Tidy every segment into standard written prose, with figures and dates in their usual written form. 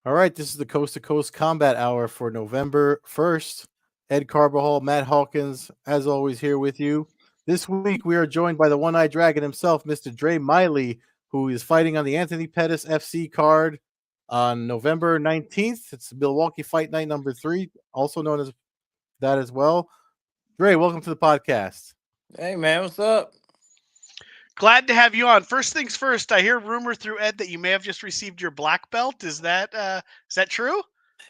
All right, this is the Coast to Coast Combat Hour for November 1st. Ed Carbajal, Matt Hawkins, as always, here with you. This week, we are joined by the one eyed dragon himself, Mr. Dre Miley, who is fighting on the Anthony Pettis FC card on November 19th. It's Milwaukee Fight Night number 3, also known as that as well. Dre, welcome to the podcast. Hey man, what's up? Glad to have you on. First things first, I hear rumor through Ed that you may have just received your black belt. Is that true?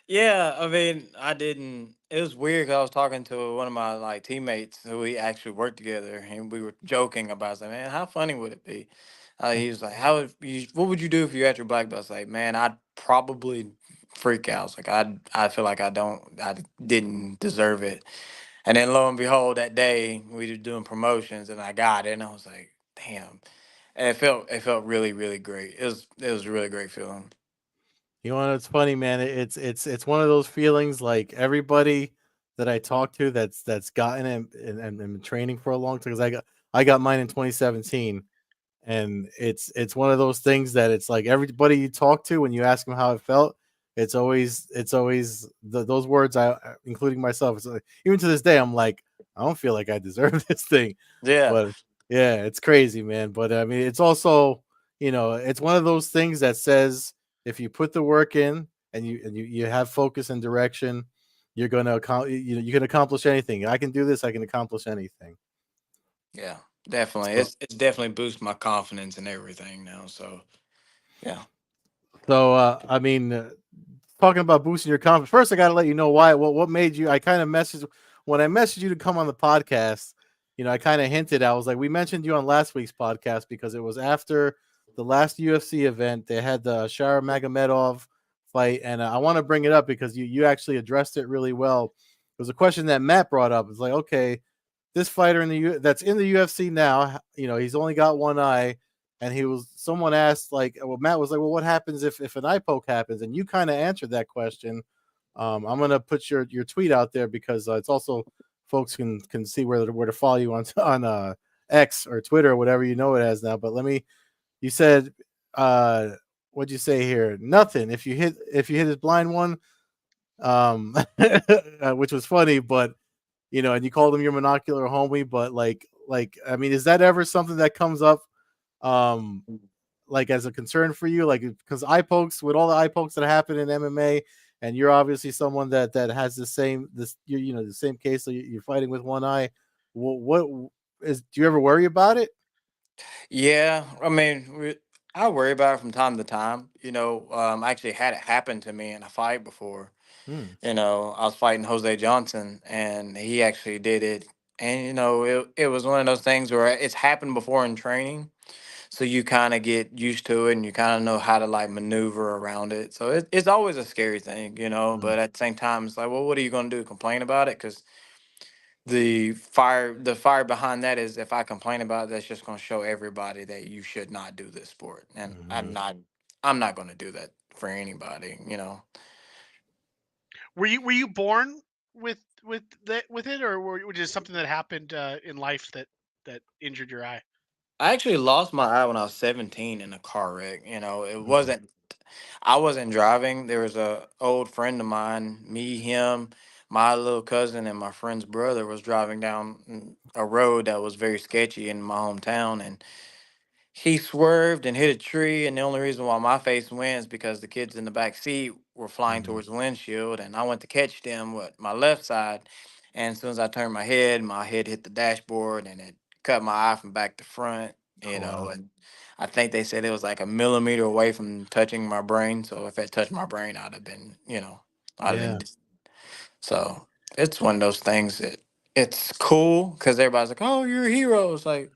Yeah, I mean, I didn't. It was weird because I was talking to one of my teammates who we actually worked together, and we were joking about. I was like, man, how funny would it be? He was like, what would you do if you had your black belt? I was like, man, I'd probably freak out. I was like, I feel like I didn't deserve it. And then lo and behold, that day we were doing promotions, and I got it, and I was like, damn. And it felt really really great. It was a really great feeling. You know, it's funny, man. It's one of those feelings like everybody that I talk to that's gotten it and been training for a long time. Because I got mine in 2017, and it's one of those things that it's like everybody you talk to when you ask them how it felt, it's always those words. Including myself. It's like, even to this day, I'm like, I don't feel like I deserve this thing, Yeah. but yeah, it's crazy, man. But I mean, it's also it's one of those things that says if you put the work in and you have focus and direction, you're gonna you can accomplish anything. I can do this. I can accomplish anything. Yeah, definitely. So, It's definitely boosted my confidence and everything now. So yeah. I mean, talking about boosting your confidence. First, I got to let you know why. What made you? I kind of messaged when I messaged you to come on the podcast. I kind of hinted. I was like, we mentioned you on last week's podcast because it was after the last UFC event. They had the Shara Magomedov fight, and I want to bring it up because you actually addressed it really well. It was a question that Matt brought up. It's like, okay, this fighter that's in the UFC now, he's only got one eye, and someone asked, like, well, Matt was like, well, what happens if an eye poke happens? And you kind of answered that question. I'm gonna put your tweet out there because it's also folks can see where to follow you on X or Twitter or whatever you know it as now. But you said, what'd you say here? Nothing. If you hit his blind one, which was funny, but and you called him your monocular homie, but like I mean, is that ever something that comes up, um, like as a concern for you? Like, because eye pokes, with all the eye pokes that happen in MMA, and you're obviously someone that has the same case, so you're fighting with one eye. What is? Do you ever worry about it? Yeah, I mean, I worry about it from time to time. I actually had it happen to me in a fight before. Hmm. I was fighting Jose Johnson, and he actually did it. And it was one of those things where it's happened before in training, so you kind of get used to it, and you kind of know how to maneuver around it. So it's always a scary thing. Hmm. But at the same time, it's like, well, what are you going to do? Complain about it? Because the fire behind that is, if I complain about it, that's just going to show everybody that you should not do this sport, and I'm Hmm. not going to do that for anybody. Were you born with it, or was it something that happened in life that injured your eye? I actually lost my eye when I was 17 in a car wreck. It Hmm. wasn't I wasn't driving. There was a old friend of mine, me, him, my little cousin, and my friend's brother was driving down a road that was very sketchy in my hometown, and he swerved and hit a tree. And the only reason why my face went is because the kids in the back seat were flying Hmm. towards the windshield, and I went to catch them with my left side. And as soon as I turned my head hit the dashboard, and it cut my eye from back to front. Oh, wow. And I think they said it was like a millimeter away from touching my brain. So if it touched my brain, I'd have been. Yeah. So it's one of those things that it's cool because everybody's like, "Oh, you're a hero." It's like,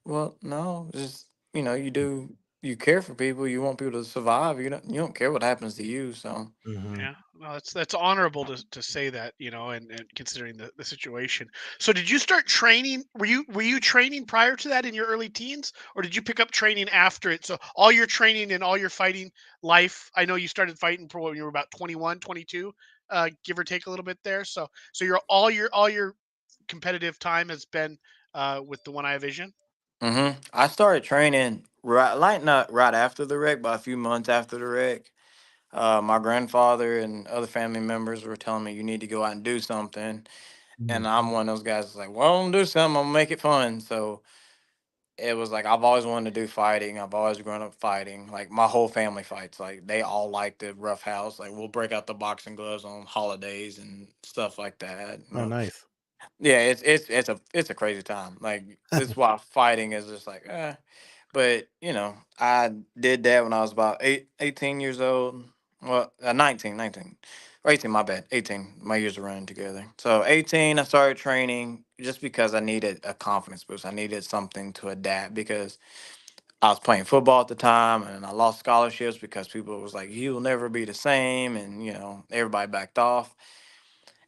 well, no, it's just you care for people, you want people to survive. You don't care what happens to you. So Hmm. Yeah, no, that's honorable to say that, and considering the situation. So did you start training? Were you training prior to that in your early teens, or did you pick up training after it? So all your training and all your fighting life, I know you started fighting for when you were about 21, 22, give or take a little bit there. So all your competitive time has been with the one eye vision. I started training right, like not right after the wreck, but a few months after the wreck. My grandfather and other family members were telling me you need to go out and do something, Mhm. and I'm one of those guys that's like, well, I'm gonna do something. I'm gonna make it fun. So it was like I've always wanted to do fighting. I've always grown up fighting. Like my whole family fights. Like they all like the rough house. Like we'll break out the boxing gloves on holidays and stuff like that. You Oh, know, nice. yeah, it's a crazy time. Like this is why fighting is just like, But I did that when I was about 18 years old. Well, 19, or 18. My bad, 18. My years are running together. So 18, I started training just because I needed a confidence boost. I needed something to adapt because I was playing football at the time, and I lost scholarships because people was like, "You'll never be the same," and everybody backed off.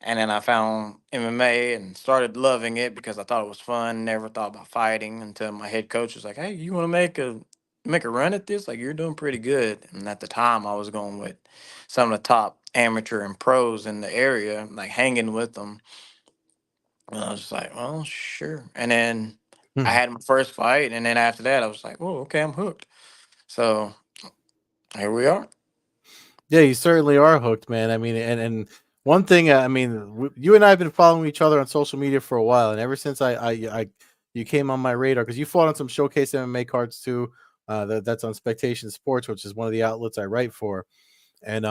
And then I found MMA and started loving it because I thought it was fun. Never thought about fighting until my head coach was like, "Hey, you want to make a run at this? Like you're doing pretty good." And at the time, I was going with some of the top amateur and pros in the area, like hanging with them. And I was just like, "Well, sure." And then I Mhm. had my first fight, and then after that, I was like, "Oh, okay, I'm hooked." So here we are. Yeah, you certainly are hooked, man. I mean, and one thing, I mean, you and I have been following each other on social media for a while, and ever since you came on my radar because you fought on some showcase MMA cards too. That's on Spectation Sports, which is one of the outlets I write for. And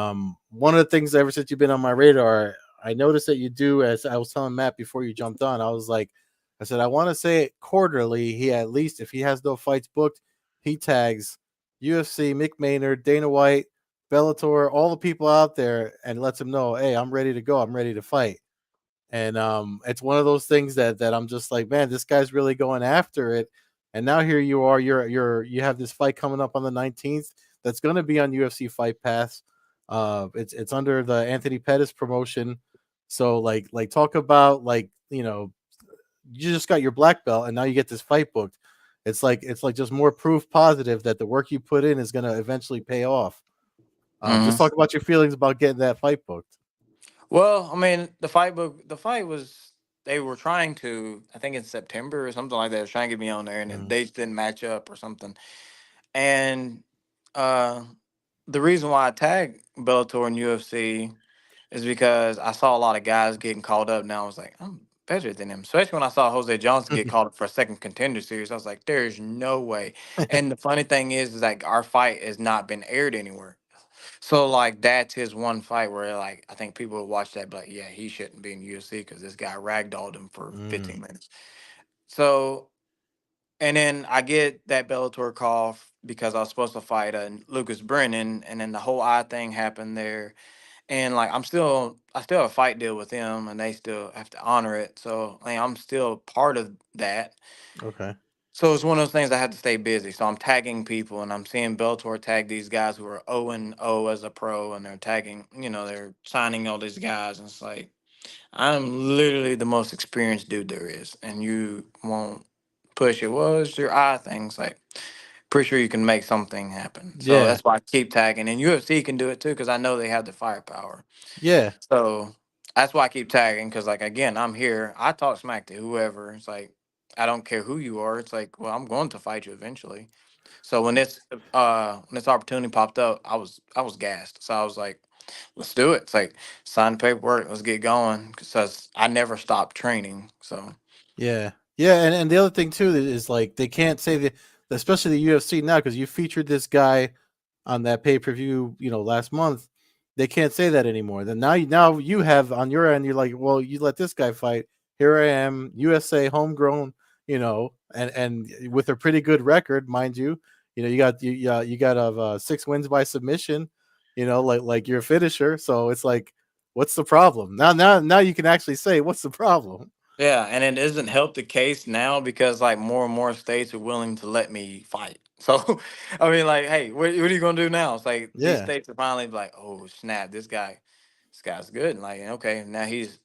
one of the things ever since you've been on my radar, I noticed that you do. As I was telling Matt before you jumped on, I was like, I said I want to say it quarterly. He at least if he has no fights booked, he tags UFC, Mick Maynard, Dana White, Bellator, all the people out there, and lets them know, hey, I'm ready to go. I'm ready to fight. And it's one of those things that I'm just like, man, this guy's really going after it. And now here you are, you have this fight coming up on the 19th that's going to be on UFC Fight Pass. It's under the Anthony Pettis promotion. So like talk about like you just got your black belt and now you get this fight booked. It's like just more proof positive that the work you put in is going to eventually pay off. Just talk about your feelings about getting that fight booked. Well, I mean, the fight was they were trying to, I think in September or something like that, they were trying to get me on there, and the Mhm. dates didn't match up or something. And uh, the reason why I tagged Bellator and UFC is because I saw a lot of guys getting called up. Now I was like, I'm better than him. Especially when I saw Jose Johnson get called up for a second contender series, I was like, there's no way. And the funny thing is like our fight has not been aired anywhere. So like that's his one fight where like I think people would watch that, but like, yeah, he shouldn't be in UFC because this guy ragdolled him for Mm, 15 minutes. So and then I get that Bellator call because I was supposed to fight Lucas Brennan, and then the whole eye thing happened there. And like I still have a fight deal with them, and they still have to honor it. So like, I'm still part of that. okay. So it's one of those things I have to stay busy. So I'm tagging people, and I'm seeing Bellator tag these guys who are 0-0 as a pro, and they're tagging, they're signing all these guys, and it's like I'm literally the most experienced dude there is, and you won't push it. Well, it's your eye thing. It's like pretty sure you can make something happen. So Yeah. that's why I keep tagging, and UFC can do it too because I know they have the firepower. Yeah. So that's why I keep tagging because, like, again, I'm here. I talk smack to whoever. It's like I don't care who you are. It's like, well, I'm going to fight you eventually. So when this opportunity popped up, I was gassed. So I was like, let's do it. It's like sign the paperwork. Let's get going because I never stopped training. So Yeah. Yeah, and the other thing too is like they can't say that, especially the UFC now, because you featured this guy on that pay per view, last month. They can't say that anymore. Then now you have on your end, you're like, well, you let this guy fight. Here I am, USA homegrown, and with a pretty good record, mind you. You got 6 wins by submission. Like you're a finisher. So it's like, what's the problem? Now you can actually say what's the problem. yeah, and it doesn't help the case now because like more and more states are willing to let me fight. So I mean, like, hey, what are you gonna do now? It's like these Yeah. states are finally like, oh snap, this guy's good. And like, okay, now he's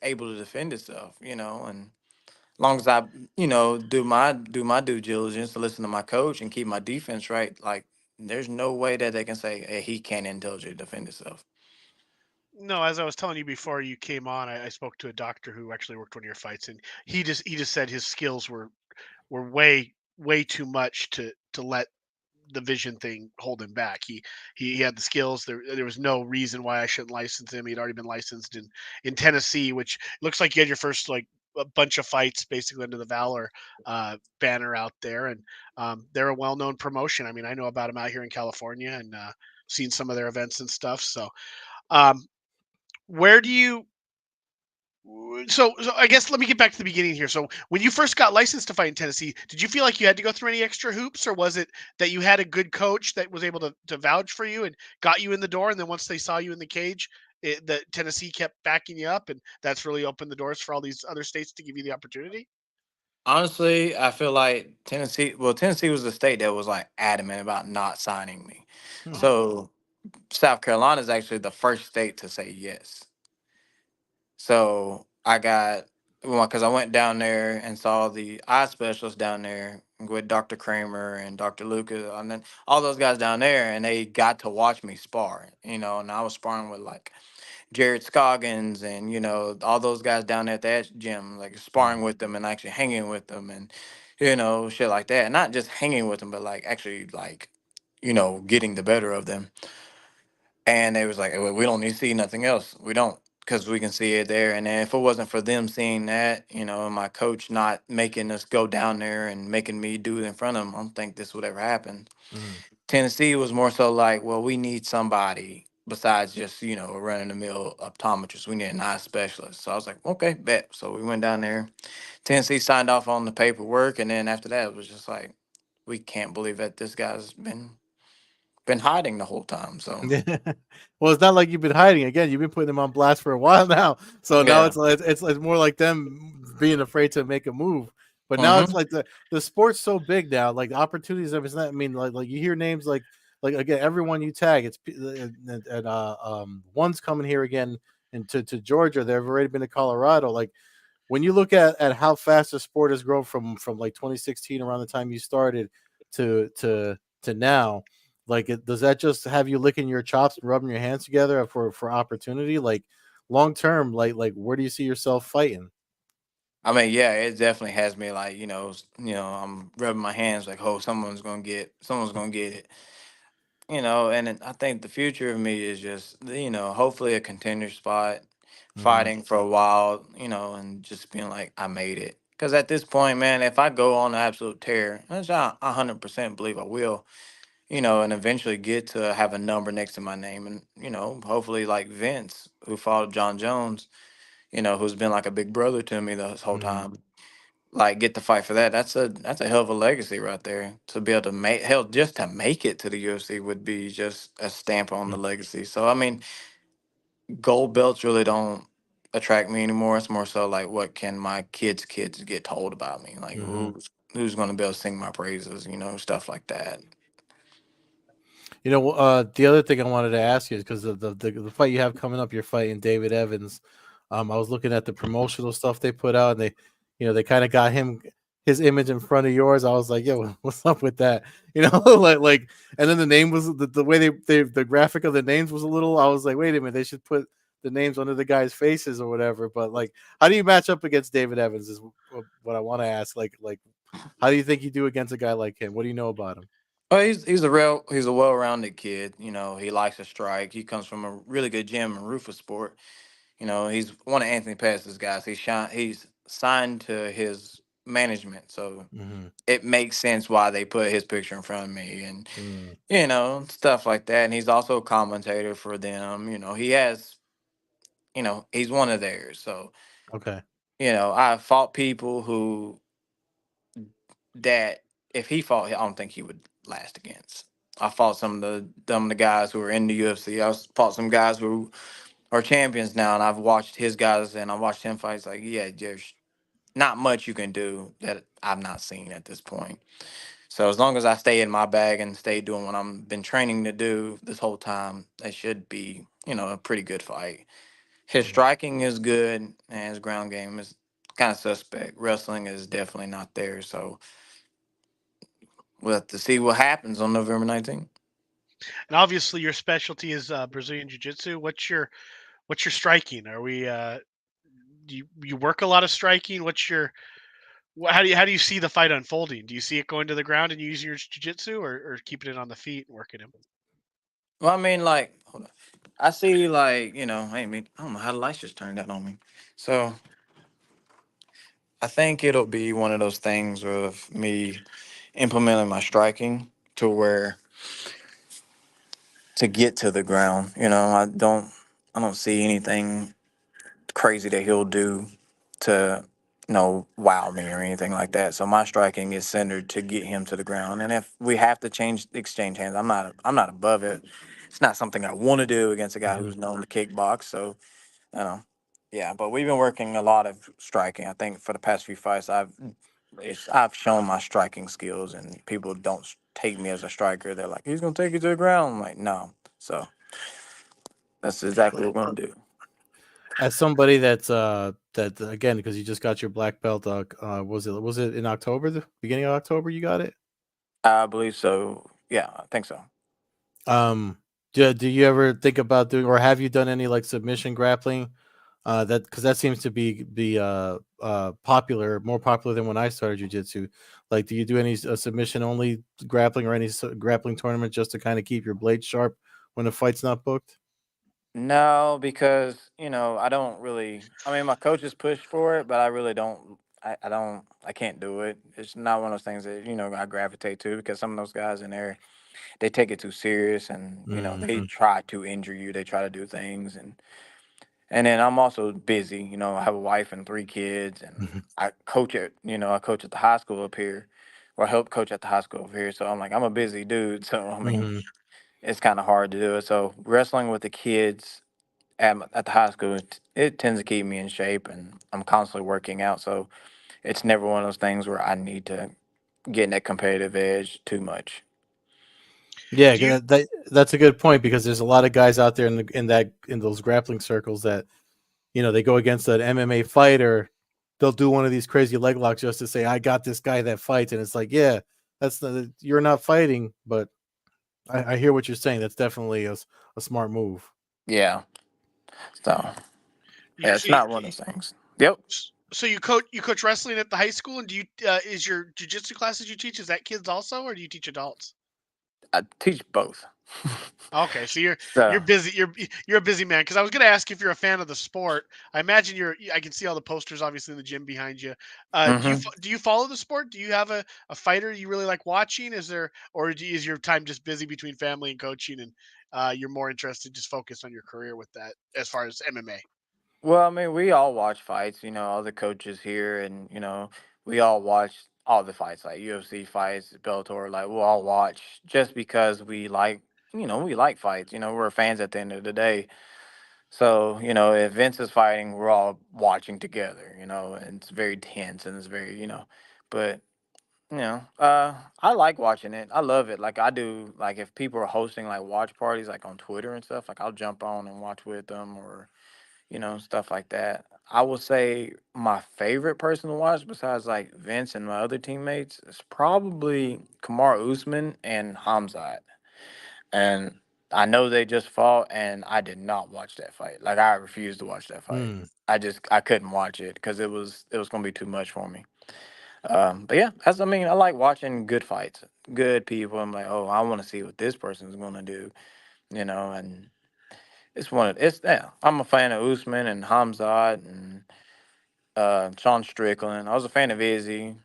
able to defend himself, and as long as I, do my due diligence to listen to my coach and keep my defense right, like there's no way that they can say, hey, he can't intelligently defend himself. No, as I was telling you before you came on, I spoke to a doctor who actually worked one of your fights, and he just said his skills were way too much to let the vision thing hold him back. He had the skills. There was no reason why I shouldn't license him. He'd already been licensed in Tennessee, which looks like you had your first like a bunch of fights basically under the Valor banner out there, and they're a well-known promotion. I mean, I know about them out here in California and seen some of their events and stuff. So, um, where do you? So I guess let me get back to the beginning here. So when you first got licensed to fight in Tennessee, did you feel like you had to go through any extra hoops, or was it that you had a good coach that was able to vouch for you and got you in the door, and then once they saw you in the cage, that Tennessee kept backing you up, and that's really opened the doors for all these other states to give you the opportunity? Honestly, I feel like Tennessee. Well, Tennessee was the state that was like adamant about not signing me. Hmm. Uh-huh. So South Carolina is actually the first state to say yes. So I got, well, because I went down there and saw the eye specialist down there with Dr. Kramer and Dr. Lucas, and then all those guys down there, and they got to watch me spar, and I was sparring with like Jared Scoggins and all those guys down there at that gym, like sparring with them and actually hanging with them and shit like that. Not just hanging with them, but like actually like getting the better of them. And they was like, "Well, we don't need to see nothing else. We don't, because we can see it there." And then if it wasn't for them seeing that, and my coach not making us go down there and making me do it in front of them, I don't think this would ever happen. Hmm. Tennessee was more so like, well, we need somebody besides just, a run of the mill optometrist. We need an eye specialist. So I was like, okay, bet. So we went down there. Tennessee signed off on the paperwork. And then after that, it was just like, we can't believe that this guy's been hiding the whole time. So, Yeah. Well, it's not like you've been hiding. Again, you've been putting them on blast for a while now. So now yeah. it's more like them being afraid to make a move. But now it's Mm-hmm. like the sport's so big now. Like the opportunities of it's not. I mean, like you hear names like again, everyone you tag, and one's coming here again and to Georgia. They've already been to Colorado. Like when you look at how fast the sport has grown from like 2016 around the time you started to now, like does that just have you licking your chops and rubbing your hands together for opportunity, like long term, like where do you see yourself fighting? I mean, yeah, it definitely has me like, I'm rubbing my hands like, oh, someone's gonna get it. I think the future of me is just, hopefully a contender spot, Hmm. fighting for a while, and just being like, I made it. Because at this point, man, if I go on an absolute tear, which I 100% believe I will, and eventually get to have a number next to my name, and hopefully like Vince, who fought John Jones, who's been like a big brother to me this whole Hmm. time, like get to fight for that. That's a hell of a legacy right there. To be able to make, hell, just to make it to the UFC would be just a stamp on the legacy. So I mean, gold belts really don't attract me anymore. It's more so like, what can my kids get told about me? Like Hmm. who's gonna be able to sing my praises? Stuff like that. The other thing I wanted to ask you is because of the fight you have coming up, you're fighting David Evans. I was looking at the promotional stuff they put out, and they kind of got his image in front of yours. I was like, yo, what's up with that? Like, and then the name was the way the graphic of the names was a little. I was like, wait a minute, they should put the names under the guys' faces or whatever. But like, how do you match up against David Evans? Is what I want to ask. Like, how do you think you do against a guy like him? What do you know about him? Well, he's a well-rounded kid. He likes to strike. He comes from a really good gym in Rufus Sport. He's one of Anthony Pettis' guys. He's signed to his management, so Hmm. it makes sense why they put his picture in front of me, and Mm. stuff like that. And he's also a commentator for them. He has, he's one of theirs. So Okay. I fought people who that if he fought, I don't think he would last against. I fought some of the guys who are in the UFC. Fought some guys who are champions now, and I've watched his guys and I watched him fight. It's like, yeah, there's not much you can do that I've not seen at this point. So as long as I stay in my bag and stay doing what I've been training to do this whole time, it should be, a pretty good fight. His Mm. striking is good, and his ground game is kind of suspect. Wrestling is definitely not there. So we'll have to see what happens on November 19th. And obviously, your specialty is Brazilian Jiu-Jitsu. What's your striking? Are we do you work a lot of striking? What's your How do you see the fight unfolding? Do you see it going to the ground and using your jiu-jitsu, or keeping it on the feet and working him? Well, I mean, like, hold on. I see, like, I don't know how the lights just turned out on me. So I think it'll be one of those things of me implementing my striking to where to get to the ground. I don't see anything crazy that he'll do to wow me or anything like that. So my striking is centered to get him to the ground. And if we have to exchange hands, I'm not above it. It's not something I want to do against a guy Mhm. who's known to kickbox. So yeah, but we've been working a lot of striking. I think for the past few fights, I've shown my striking skills, and people don't take me as a striker. They're like, he's gonna take you to the ground. I'm like, no. So that's exactly what we're gonna do. As somebody that again, because you just got your black belt, was it in October, the beginning of October you got it? I believe so. Yeah, I think so. Um, do you ever think about doing, or have you done any like submission grappling? That because that seems to be popular, more popular than when I started jujitsu. Like, do you do any submission only grappling or any grappling tournament just to kind of keep your blade sharp when the fight's not booked? No, because I don't really. I mean, my coaches push for it, but I really don't. I don't. I can't do it. It's not one of those things that I gravitate to because some of those guys in there they take it too serious, and they Hmm. try to injure you. They try to do things, and then I'm also busy. I have a wife and 3 kids, and I coach at the high school up here, or I help coach at the high school up here. So I'm a busy dude. So I mean, Hmm. it's kind of hard to do it. So wrestling with the kids at the high school, it tends to keep me in shape, and I'm constantly working out. So it's never one of those things where I need to get in that competitive edge too much. Yeah, Do you that's a good point because there's a lot of guys out there in those grappling circles that they go against an MMA fighter. They'll do one of these crazy leg locks just to say, I got this guy that fights. And it's like, yeah, you're not fighting, but I hear what you're saying. That's definitely a smart move. Yeah. So you yeah, it's see? not one of those things. Yep. So you coach wrestling at the high school, and do you is your jiu-jitsu classes you teach, is that kids also, or do you teach adults? I teach both. Okay, so you're So you're busy. You're a busy man. Because I was going to ask if you're a fan of the sport. I imagine you're. I can see all the posters, obviously, in the gym behind you. hmm Do you follow the sport? Do you have a fighter you really like watching? Is your time just busy between family and coaching, and you're more interested, just focused on your career with that as far as MMA? well, I mean, we all watch fights, all the coaches here, and we all watch all the fights, like UFC fights, Bellator, like we'll all watch just because we like fights. We're fans at the end of the day. So, if Vince is fighting, we're all watching together, and it's very tense and it's very, but I like watching it. I love it. Like I do, like if people are hosting like watch parties like on Twitter and stuff, like I'll jump on and watch with them or, stuff like that. I would say my favorite person to watch besides like Vince and my other teammates is probably Kamar Usman and Hamzat. And I know they just fought, and I did not watch that fight. Like I refused to watch that fight. Hmm. I couldn't watch it because it was gonna be too much for me. But yeah, I like watching good fights, good people. I'm like, oh, I want to see what this person's gonna do, and it's yeah. I'm a fan of Usman and Hamzat and Sean Strickland. I was a fan of Izzy,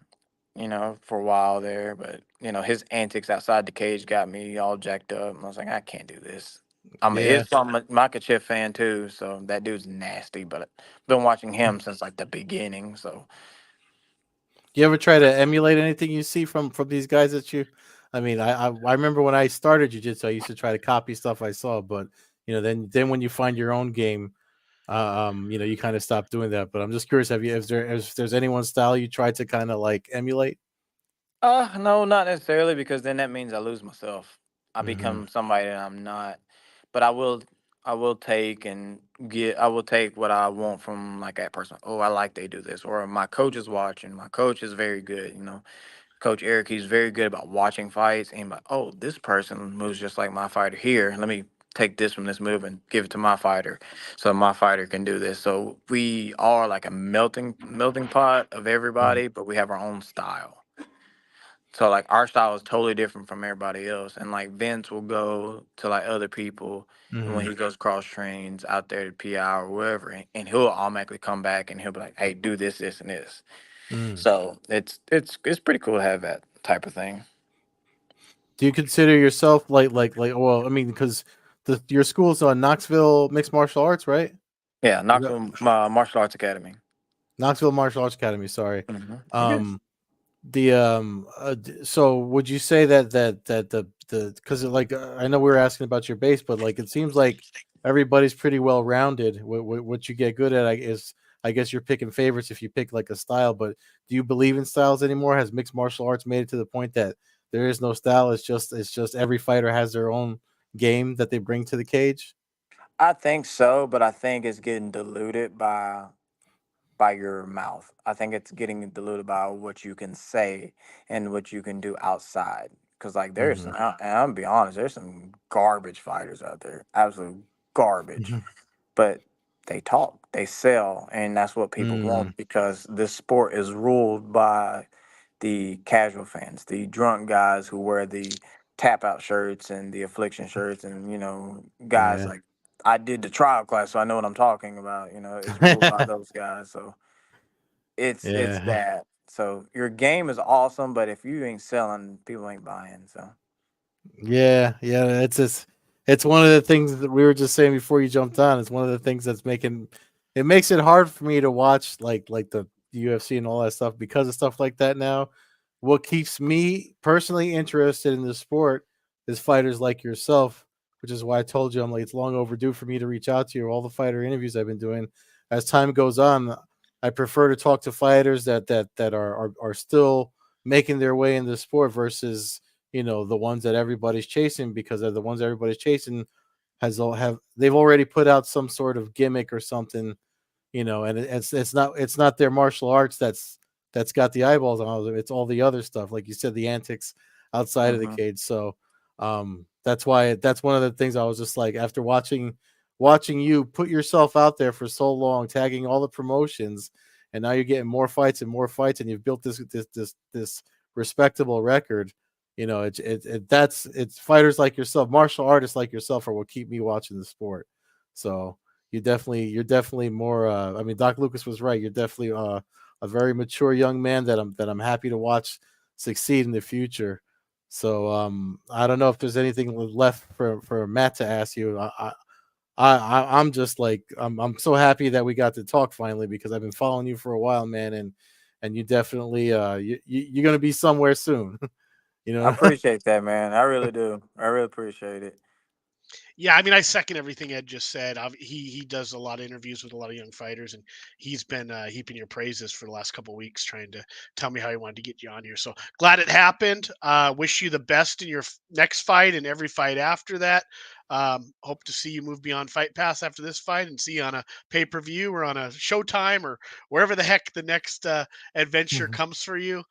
for a while there, but his antics outside the cage got me all jacked up. I was like, I can't do this. I'm an Yeah. Islam Makachev fan too, so that dude's nasty. But I've been watching him since like the beginning. So You ever try to emulate anything you see from these guys that you? I mean, I remember when I started jujitsu, I used to try to copy stuff I saw, but then when you find your own game, you kind of stop doing that. But I'm just curious, if there's anyone's style you try to kind of like emulate? no, not necessarily because then that means I lose myself. I Hmm. become somebody that I'm not. But I will take what I want from like that person. Oh, I like they do this, or my coach is watching. My coach is very good. Coach Eric, he's very good about watching fights and like, oh, this person moves just like my fighter here. Let me take this from this move and give it to my fighter, so my fighter can do this. So we are like a melting pot of everybody, but we have our own style. So like our style is totally different from everybody else. And like Vince will go to like other people, and when Mhm. he goes cross trains out there to PI or wherever, and he'll automatically come back and he'll be like, "Hey, do this, this, and this." Mm. So it's pretty cool to have that type of thing. Do you consider yourself like? Well, I mean, because your school's on Knoxville Mixed Martial Arts, right? Yeah, Is that Knoxville Martial Arts Academy. Knoxville Martial Arts Academy? Sorry. You're good. So would you say that the because like I know we were asking about your base, but like it seems like everybody's pretty well rounded. What you get good at, I guess you're picking favorites if you pick like a style. But do you believe in styles anymore? Has mixed martial arts made it to the point that there is no style? It's just every fighter has their own game that they bring to the cage. I think so, but I think it's getting diluted by your mouth. I think it's getting diluted by what you can say and what you can do outside. Because like there's Hmm. some, and I'm gonna be honest, there's some garbage fighters out there, absolute garbage. But they talk, they sell, and that's what people want Mm. because this sport is ruled by the casual fans, the drunk guys who wear the tap out shirts and the affliction shirts, and guys Yeah. like I did the trial class, so I know what I'm talking about. It's ruled by those guys, so it's Yeah. that. So your game is awesome, but if you ain't selling, people ain't buying. So Yeah. It's one of the things that we were just saying before you jumped on. It's one of the things that's makes it hard for me to watch like the UFC and all that stuff because of stuff like that now. What keeps me personally interested in the sport is fighters like yourself, which is why I told you I'm like it's long overdue for me to reach out to you. All the fighter interviews I've been doing, as time goes on, I prefer to talk to fighters that are still making their way in the sport versus the ones that everybody's chasing because they're the ones everybody's chasing they've already put out some sort of gimmick or something, and it's not their martial arts that's got the eyeballs on it. It's all the other stuff, like you said, the antics outside of the hmm cage. So that's one of the things I was just like after watching you put yourself out there for so long, tagging all the promotions, and now you're getting more fights and more fights, and you've built this respectable record. It's fighters like yourself, martial artists like yourself, are what keep me watching the sport. So you're definitely more. I mean, Doc Lucas was right. You're definitely a very mature young man that I'm happy to watch succeed in the future. So I don't know if there's anything left for Matt to ask you. I'm just like I'm so happy that we got to talk finally because I've been following you for a while, man, and you definitely you're gonna be somewhere soon. you I know. appreciate that, man. I really do. I really appreciate it. Yeah, I mean, I second everything Ed just said. He does a lot of interviews with a lot of young fighters, and he's been heaping your praises for the last couple of weeks, trying to tell me how he wanted to get you on here. So glad it happened. Wish you the best in your next fight and every fight after that. Hope to see you move beyond Fight Pass after this fight and see you on a pay per view or on a Showtime or wherever the heck the next adventure Mhm. comes for you.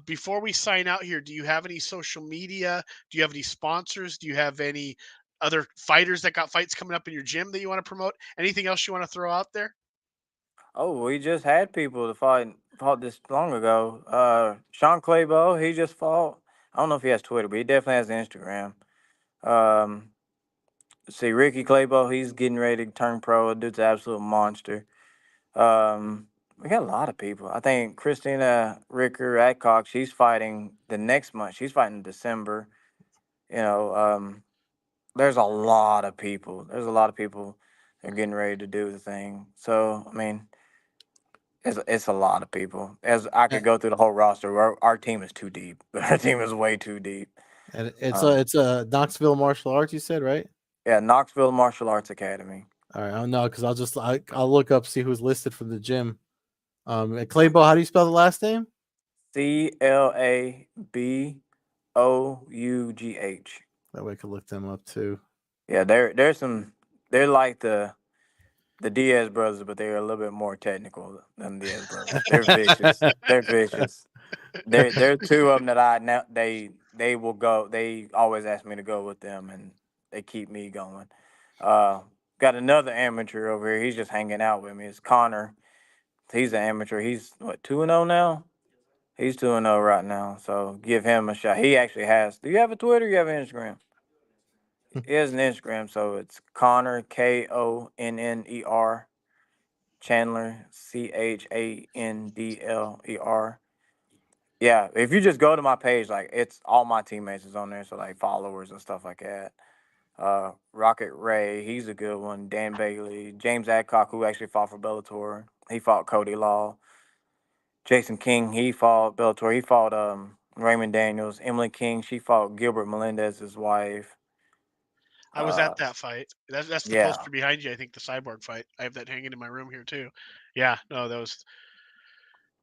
Before we sign out here, do you have any social media? Do you have any sponsors? Do you have any other fighters that got fights coming up in your gym that you want to promote? Anything else you want to throw out there? Oh, we just had people to fought this long ago. Sean Claybo, he just fought. I don't know if he has Twitter, but he definitely has Instagram. Um, see Ricky Claybo, he's getting ready to turn pro. Dude's an absolute monster. We got a lot of people. I think Christina Ricker Adcock, she's fighting the next month. She's fighting in December. You know, there's a lot of people. There's a lot of people that are getting ready to do the thing. So I mean, it's a lot of people. As I A- could go through the whole roster, our team is too deep. Our team is way too deep. And it's a Um, it's a Knoxville martial arts. You said, right? yeah, Knoxville Martial Arts Academy. All right. I'll know because I'll look up, see who's listed from the gym. And Claybo, how do you spell the last name? Claboughh. That way I could look them up too. Yeah, there's some. They're like the Diaz brothers, but they're a little bit more technical than the Diaz brothers. They're vicious. They're vicious. There are two of them that I now they will go. They always ask me to go with them, and they keep me going. Got another amateur over here. He's just hanging out with me. It's Connor. He's an amateur. He's what 2-0 now. He's 2-0 right now. So give him a shot. He actually has. Do you have a Twitter? You have an Instagram? He has an Instagram. So it's Connor Konner Chandler Chandler. Yeah, if you just go to my page, like it's all my teammates is on there, so like followers and stuff like that. Rocket Ray, he's a good one. Dan Bailey, James Adcock, who actually fought for Bellator, he fought Cody Law. Jason King, he fought Bellator. He fought Raymond Daniels. Emily King, she fought Gilbert Melendez's wife. I was at that fight. That's the Yeah. poster behind you. I think the Cyborg fight. I have that hanging in my room here too. Yeah, no, that was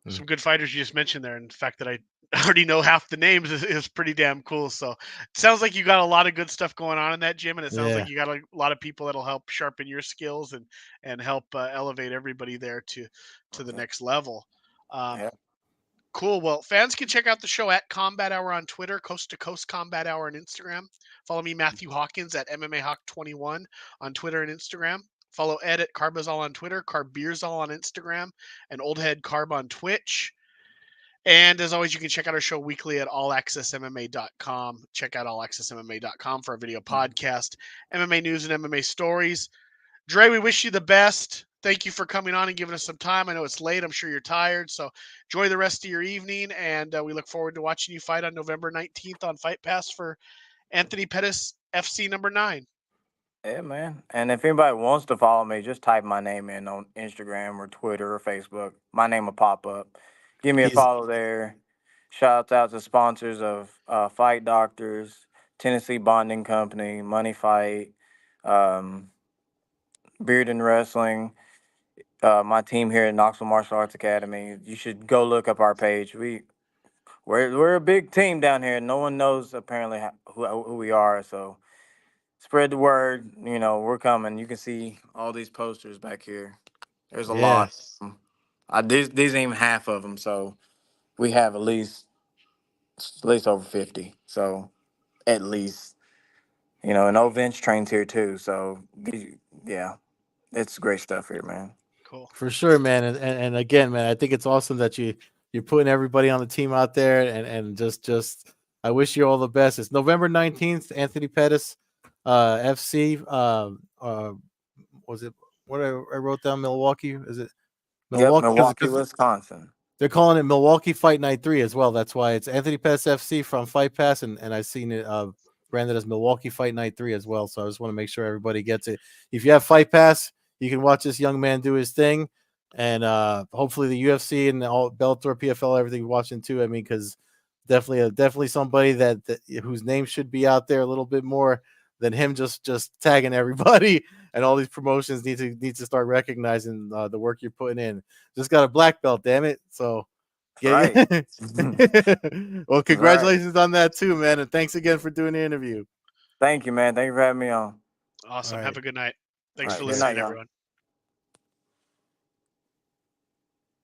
some good fighters you just mentioned there, and the fact that I already know half the names is pretty damn cool. So it sounds like you got a lot of good stuff going on in that gym, and it sounds like you got a lot of people that'll help sharpen your skills and help elevate everybody there to the next level. Yeah. Cool. Well, fans can check out the show at Combat Hour on Twitter, Coast to Coast Combat Hour on Instagram. Follow me, Matthew Hawkins, at MMA Hawk 21 on Twitter and Instagram. Follow Ed at Carbazol on Twitter, Carbeerzol on Instagram, and Oldhead Carb on Twitch. And as always, you can check out our show weekly at allaccessmma.com. Check out allaccessmma.com for our video podcast, MMA news and MMA stories. Dre, we wish you the best. Thank you for coming on and giving us some time. I know it's late. I'm sure you're tired. So enjoy the rest of your evening. And we look forward to watching you fight on November 19th on Fight Pass for Anthony Pettis FC number 9. Yeah, man. And if anybody wants to follow me, just type my name in on Instagram or Twitter or Facebook. My name will pop up. Give me a follow there. Shouts out to sponsors of Fight Doctors, Tennessee Bonding Company, Money Fight, Beard and Wrestling, my team here at Knoxville Martial Arts Academy. You should go look up our page. We're a big team down here. No one knows apparently who we are, so spread the word. You know, we're coming. You can see all these posters back here. There's a lot. These ain't even half of them, so we have at least over 50. So at least, you know, and Vince trains here too. So yeah, it's great stuff here, man. Cool. For sure, man. And again, man, I think it's awesome that you're putting everybody on the team out there, and just I wish you all the best. It's November 19th, Anthony Pettis FC. Was it what I wrote down? Milwaukee? Is it Milwaukee? Yep, Milwaukee, Wisconsin. They're calling it Milwaukee Fight Night 3 as well. That's why it's Anthony Pettis FC from Fight Pass, and I've seen it branded as Milwaukee Fight Night 3 as well. So I just want to make sure everybody gets it. If you have Fight Pass, you can watch this young man do his thing, and hopefully the UFC and all Bellator, PFL, everything watching too. I mean, because definitely somebody that whose name should be out there a little bit more than him just tagging everybody. And all these promotions need to start recognizing the work you're putting in. Just got a black belt, damn it! So, right. Well, congratulations on that too, man, and thanks again for doing the interview. Thank you, man. Thank you for having me on. Awesome. Right. Have a good night. Thanks for listening, everyone.